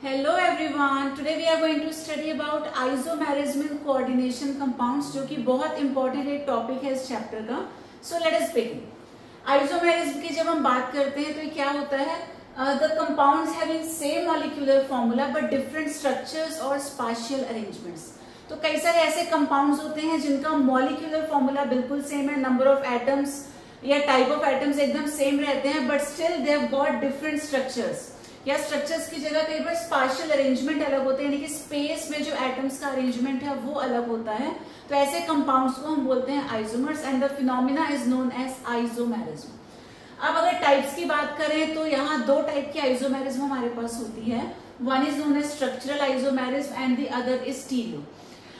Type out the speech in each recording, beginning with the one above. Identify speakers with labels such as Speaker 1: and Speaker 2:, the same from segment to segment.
Speaker 1: Hello everyone. Today we are going to study about isomerism in coordination compounds, जो कि बहुत important एक topic है इस chapter का. So let us begin. Isomerism की जब हम बात करते हैं तो क्या होता है? The compounds having same molecular formula but different structures or spatial arrangements. तो कई सारे ऐसे compounds होते हैं जिनका molecular formula बिल्कुल same है, number of atoms या टाइप ऑफ एटम्स एकदम सेम रहते हैं, but still they have got different structures, या स्ट्रक्चर्स की जगह कई बार स्पाशियल अरेंजमेंट अलग होते हैं, यानी कि स्पेस में जो एटम्स का अरेंजमेंट है वो अलग होता है. तो ऐसे कंपाउंड्स को हम बोलते हैं isomers and the phenomena is known as isomerism. अब अगर टाइप्स की बात करें तो यहाँ दो टाइप की आइसोमेरिज्म हमारे पास होती है. One is known as structural isomerism and the other is stereo.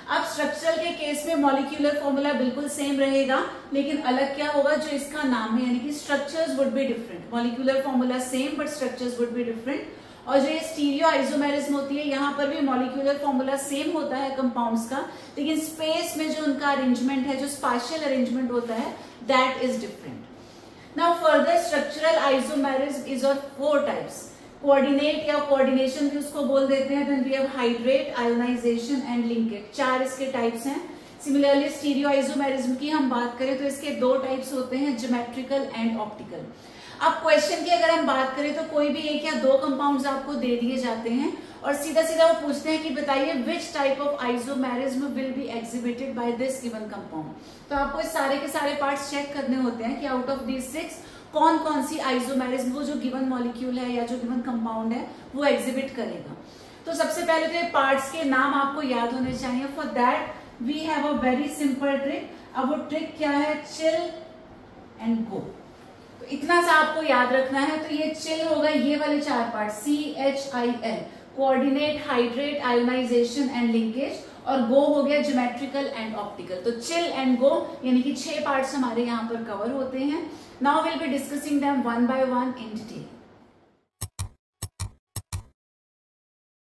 Speaker 1: अब स्ट्रक्चरल के केस में मॉलिक्यूलर फॉर्मूला बिल्कुल सेम रहेगा, लेकिन अलग क्या होगा, जो इसका नाम है, यानी कि structures would be different. Molecular formula same but structures would be different. और जो ये स्टीरियो आइसोमेरिज्म होती है, यहाँ पर भी मॉलिक्यूलर फॉर्मूला सेम होता है कंपाउंड्स का, लेकिन स्पेस में जो उनका अरेंजमेंट है, जो स्पाशियल अरेंजमेंट होता है, that is different. Now further structural isomerism is of 4 types. Coordinate या कोऑर्डिनेशन भी उसको बोल देते हैं. Then we have hydrate, ionization and linkage. 4 इसके टाइप्स हैं. सिमिलरली स्टीरियो आइसोमेरिज्म की हम बात करें तो इसके 2 टाइप्स होते हैं, ज्योमेट्रिकल एंड ऑप्टिकल. अब क्वेश्चन की अगर हम बात करें तो कोई भी 1 या 2 कंपाउंड्स आपको दे दिए जाते हैं और सीधा सीधा वो पूछते हैं कि बताइए which type of isomerism will be exhibited by this given compound. तो आपको इस सारे के सारे पार्ट्स चेक करने होते हैं कि आउट ऑफ दीज 6 कौन कौन सी आइसोमेरिज्म वो जो गिवन मॉलिक्यूल है या जो गिवन कंपाउंड है वो एग्जिबिट करेगा. तो सबसे पहले तो ये पार्ट्स के नाम आपको याद होने चाहिए. For that we have a very simple trick. अब वो ट्रिक क्या है? Chill and go. तो इतना सा आपको याद रखना है. तो ये चिल होगा, ये वाले 4 part, CHIL, coordinate, hydrate, ionization and linkage, और गो हो गया ज्योमेट्रिकल एंड ऑप्टिकल. तो चिल एंड गो यानी कि 6 पार्ट्स हमारे यहाँ पर कवर होते हैं. Now will be discussing them one by one in detail.